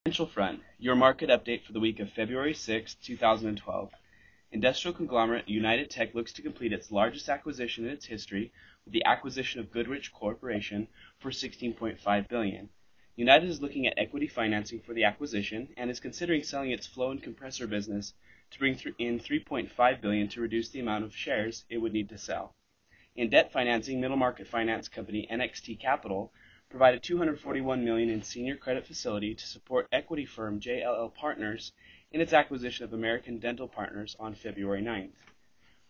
Financial front, your market update for the week of February 6, 2012. Industrial conglomerate United Tech looks to complete its largest acquisition in its history with the acquisition of Goodrich Corporation for $16.5 billion. United is looking at equity financing for the acquisition and is considering selling its flow and compressor business to bring in $3.5 billion to reduce the amount of shares it would need to sell. In debt financing, middle market finance company NXT Capital provided $241 million in senior credit facility to support equity firm JLL Partners in its acquisition of American Dental Partners on February 9th.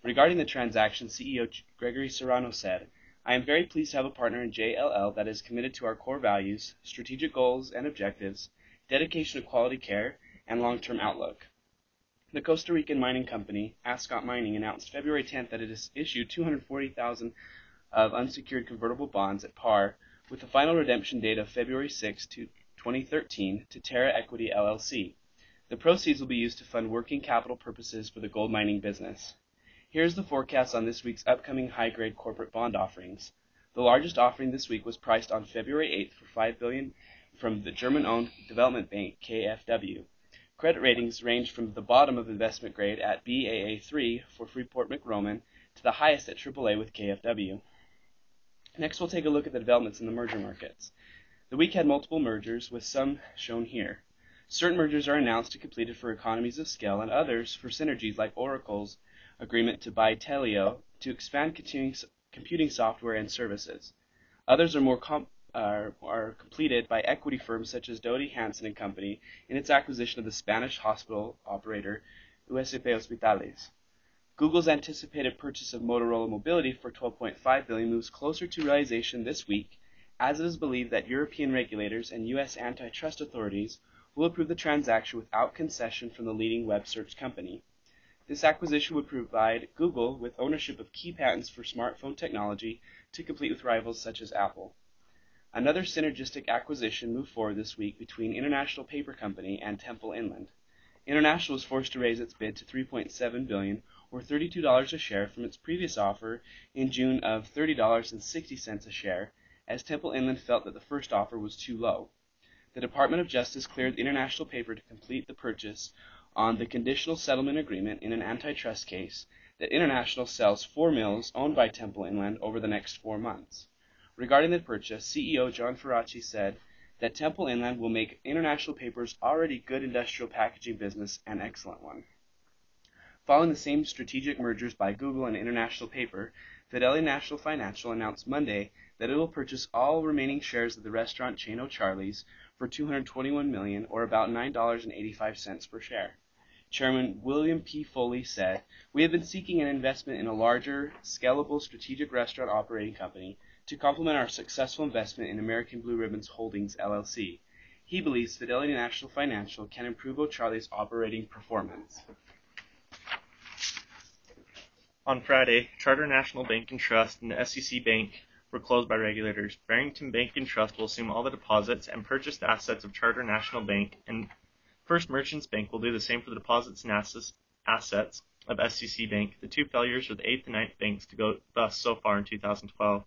Regarding the transaction, CEO Gregory Serrano said, "I am very pleased to have a partner in JLL that is committed to our core values, strategic goals and objectives, dedication to quality care, and long-term outlook." The Costa Rican mining company, Ascot Mining, announced February 10th that it has issued $240,000 of unsecured convertible bonds at par with the final redemption date of February 6, 2013, to Terra Equity LLC. The proceeds will be used to fund working capital purposes for the gold mining business. Here's the forecast on this week's upcoming high-grade corporate bond offerings. The largest offering this week was priced on February 8th for $5 billion from the German-owned development bank KfW. Credit ratings ranged from the bottom of investment grade at Baa3 for Freeport-McMoRan to the highest at AAA with KfW. Next, we'll take a look at the developments in the merger markets. The week had multiple mergers, with some shown here. Certain mergers are announced and completed for economies of scale, and others for synergies, like Oracle's agreement to buy Telio to expand computing software and services. Others are completed by equity firms such as Doty Hanson & Company in its acquisition of the Spanish hospital operator USP Hospitales. Google's anticipated purchase of Motorola Mobility for $12.5 billion moves closer to realization this week, as it is believed that European regulators and U.S. antitrust authorities will approve the transaction without concession from the leading web search company. This acquisition would provide Google with ownership of key patents for smartphone technology to compete with rivals such as Apple. Another synergistic acquisition moved forward this week between International Paper Company and Temple Inland. International was forced to raise its bid to $3.7 billion, or $32 a share, from its previous offer in June of $30.60 a share, as Temple Inland felt that the first offer was too low. The Department of Justice cleared International Paper to complete the purchase on the conditional settlement agreement in an antitrust case that International sells 4 mills owned by Temple Inland over the next 4 months. Regarding the purchase, CEO John Faraci said that Temple Inland will make International Paper's already good industrial packaging business an excellent one. Following the same strategic mergers by Google and International Paper, Fidelity National Financial announced Monday that it will purchase all remaining shares of the restaurant chain O'Charley's for $221 million, or about $9.85 per share. Chairman William P. Foley said, "We have been seeking an investment in a larger, scalable strategic restaurant operating company to complement our successful investment in American Blue Ribbons Holdings, LLC. He believes Fidelity National Financial can improve O'Charley's operating performance." On Friday, Charter National Bank and Trust and the SEC Bank were closed by regulators. Barrington Bank and Trust will assume all the deposits and purchase the assets of Charter National Bank, and First Merchants Bank will do the same for the deposits and assets of SEC Bank. The two failures are the 8th and 9th banks to go thus so far in 2012.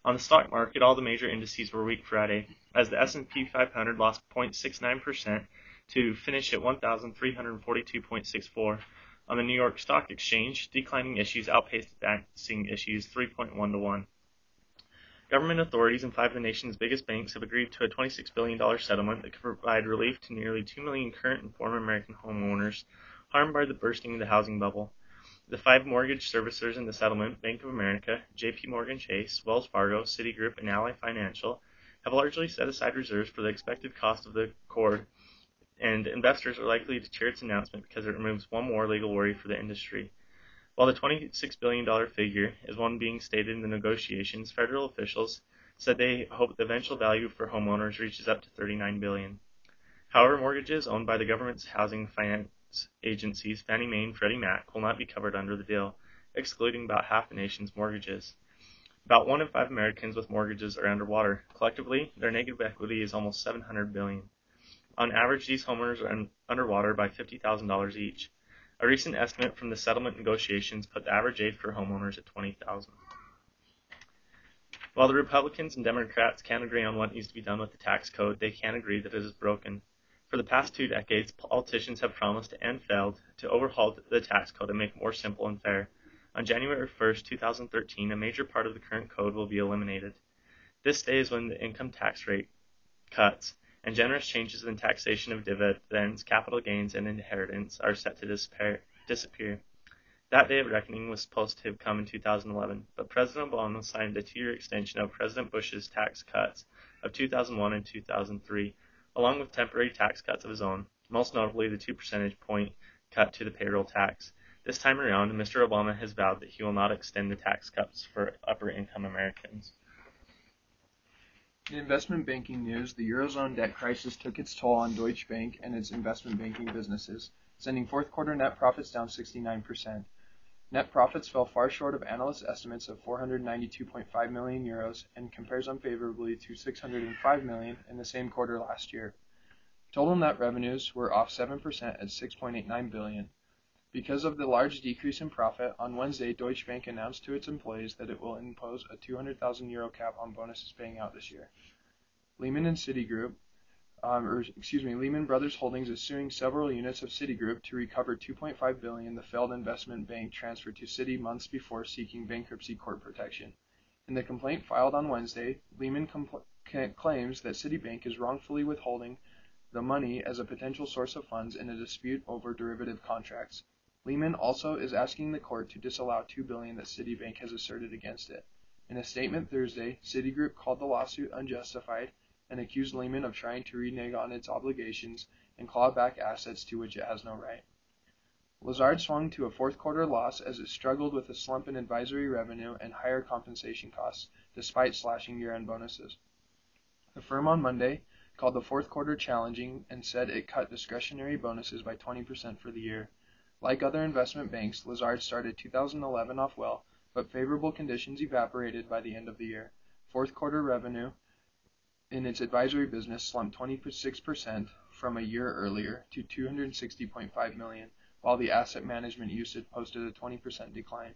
On the stock market, all the major indices were weak Friday, as the S&P 500 lost 0.69% to finish at 1,342.64. On the New York Stock Exchange, declining issues outpaced advancing issues 3.1 to 1. Government authorities and 5 of the nation's biggest banks have agreed to a $26 billion settlement that could provide relief to nearly 2 million current and former American homeowners harmed by the bursting of the housing bubble. The 5 mortgage servicers in the settlement, Bank of America, J.P. Morgan Chase, Wells Fargo, Citigroup, and Ally Financial, have largely set aside reserves for the expected cost of the accord, and investors are likely to cheer its announcement because it removes one more legal worry for the industry. While the $26 billion figure is one being stated in the negotiations, federal officials said they hope the eventual value for homeowners reaches up to $39 billion. However, mortgages owned by the government's housing finance agencies, Fannie Mae and Freddie Mac, will not be covered under the deal, excluding about half the nation's mortgages. About 1 in 5 Americans with mortgages are underwater. Collectively, their negative equity is almost $700 billion. On average, these homeowners are underwater by $50,000 each. A recent estimate from the settlement negotiations put the average age for homeowners at $20,000. While the Republicans and Democrats can't agree on what needs to be done with the tax code, they can agree that it is broken. For the past 2 decades, politicians have promised and failed to overhaul the tax code and make it more simple and fair. On January 1st, 2013, a major part of the current code will be eliminated. This day is when the income tax rate cuts and generous changes in taxation of dividends, capital gains, and inheritance are set to disappear. That day of reckoning was supposed to have come in 2011, but President Obama signed a 2-year extension of President Bush's tax cuts of 2001 and 2003, along with temporary tax cuts of his own, most notably the 2 percentage point cut to the payroll tax. This time around, Mr. Obama has vowed that he will not extend the tax cuts for upper-income Americans. In investment banking news, the Eurozone debt crisis took its toll on Deutsche Bank and its investment banking businesses, sending fourth quarter net profits down 69%. Net profits fell far short of analyst estimates of 492.5 million euros and compares unfavorably to 605 million in the same quarter last year. Total net revenues were off 7% at 6.89 billion. Because of the large decrease in profit, on Wednesday, Deutsche Bank announced to its employees that it will impose a 200,000 euro cap on bonuses paying out this year. Lehman Brothers Holdings is suing several units of Citigroup to recover 2.5 billion the failed investment bank transferred to Citi months before seeking bankruptcy court protection. In the complaint filed on Wednesday, Lehman claims that Citibank is wrongfully withholding the money as a potential source of funds in a dispute over derivative contracts. Lehman also is asking the court to disallow $2 billion that Citibank has asserted against it. In a statement Thursday, Citigroup called the lawsuit unjustified and accused Lehman of trying to renege on its obligations and claw back assets to which it has no right. Lazard swung to a fourth quarter loss as it struggled with a slump in advisory revenue and higher compensation costs, despite slashing year-end bonuses. The firm on Monday called the fourth quarter challenging and said it cut discretionary bonuses by 20% for the year. Like other investment banks, Lazard started 2011 off well, but favorable conditions evaporated by the end of the year. Fourth quarter revenue in its advisory business slumped 26% from a year earlier to 260.5 million, while the asset management usage posted a 20% decline.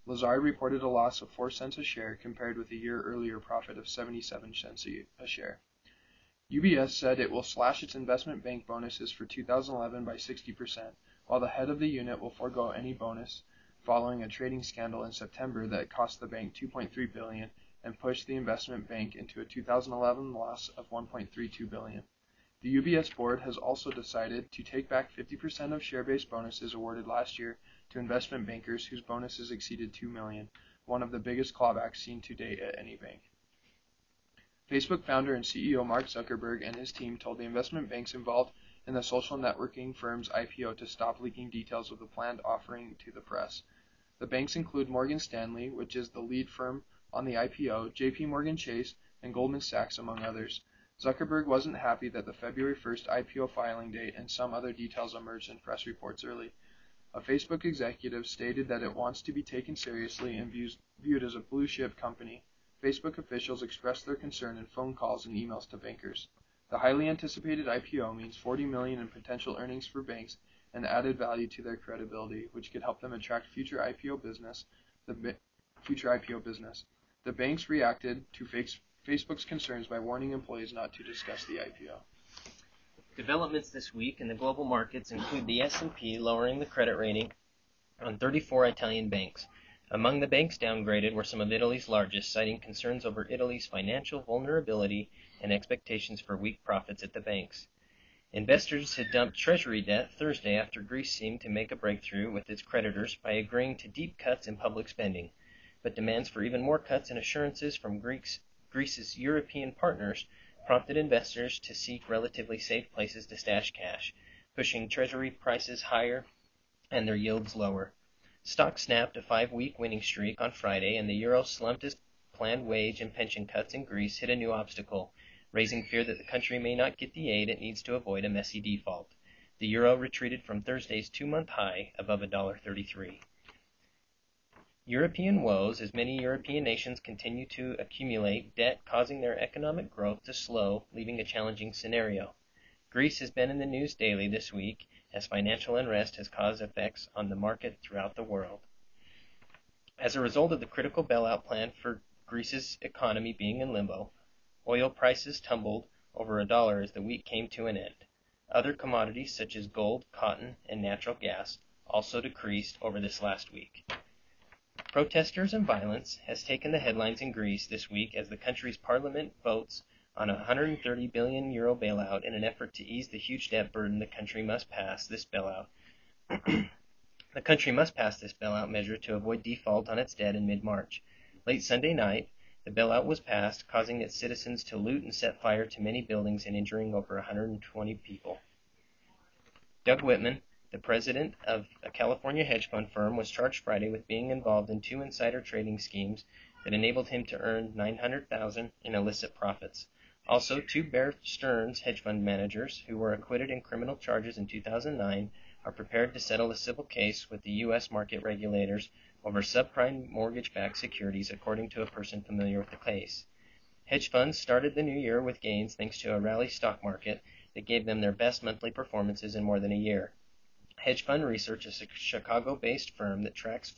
Lazard reported a loss of 4 cents a share compared with a year earlier profit of 77 cents a share. UBS said it will slash its investment bank bonuses for 2011 by 60%, while the head of the unit will forego any bonus following a trading scandal in September that cost the bank 2.3 billion and pushed the investment bank into a 2011 loss of 1.32 billion. The UBS board has also decided to take back 50% of share-based bonuses awarded last year to investment bankers whose bonuses exceeded 2 million, one of the biggest clawbacks seen to date at any bank. Facebook founder and CEO Mark Zuckerberg and his team told the investment banks involved in the social networking firm's IPO to stop leaking details of the planned offering to the press. The banks include Morgan Stanley, which is the lead firm on the IPO, JP Morgan Chase, and Goldman Sachs, among others. Zuckerberg wasn't happy that the February 1st IPO filing date and some other details emerged in press reports early. A Facebook executive stated that it wants to be taken seriously and viewed as a blue-chip company. Facebook officials expressed their concern in phone calls and emails to bankers. The highly anticipated IPO means 40 million in potential earnings for banks and added value to their credibility, which could help them attract future IPO business. The banks reacted to Facebook's concerns by warning employees not to discuss the IPO. Developments this week in the global markets include the S&P lowering the credit rating on 34 Italian banks. Among the banks downgraded were some of Italy's largest, citing concerns over Italy's financial vulnerability and expectations for weak profits at the banks. Investors had dumped Treasury debt Thursday after Greece seemed to make a breakthrough with its creditors by agreeing to deep cuts in public spending, but demands for even more cuts and assurances from Greece's European partners prompted investors to seek relatively safe places to stash cash, pushing Treasury prices higher and their yields lower. Stocks snapped a 5-week winning streak on Friday, and the euro slumped as planned wage and pension cuts in Greece hit a new obstacle, raising fear that the country may not get the aid it needs to avoid a messy default. The euro retreated from Thursday's 2-month high above $1.33. European woes as many European nations continue to accumulate debt, causing their economic growth to slow, leaving a challenging scenario. Greece has been in the news daily this week as financial unrest has caused effects on the market throughout the world. As a result of the critical bailout plan for Greece's economy being in limbo, oil prices tumbled over $1 as the week came to an end. Other commodities such as gold, cotton, and natural gas also decreased over this last week. Protesters and violence has taken the headlines in Greece this week as the country's parliament votes on a €130 billion bailout in an effort to ease the huge debt burden. The country must pass this bailout measure to avoid default on its debt in mid-March. Late Sunday night, the bailout was passed, causing its citizens to loot and set fire to many buildings and injuring over 120 people. Doug Whitman, the president of a California hedge fund firm, was charged Friday with being involved in 2 insider trading schemes that enabled him to earn $900,000 in illicit profits. Also, 2 Bear Stearns hedge fund managers, who were acquitted in criminal charges in 2009, are prepared to settle a civil case with the U.S. market regulators over subprime mortgage-backed securities, according to a person familiar with the case. Hedge funds started the new year with gains thanks to a rally stock market that gave them their best monthly performances in more than a year. Hedge Fund Research, a Chicago-based firm that tracks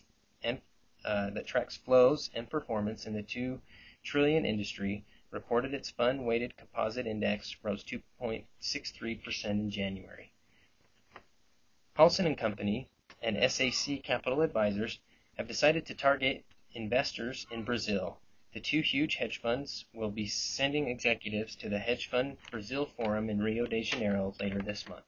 flows and performance in the $2 trillion industry, reported its fund-weighted composite index rose 2.63% in January. Paulson & Company and SAC Capital Advisors have decided to target investors in Brazil. The 2 huge hedge funds will be sending executives to the Hedge Fund Brazil Forum in Rio de Janeiro later this month.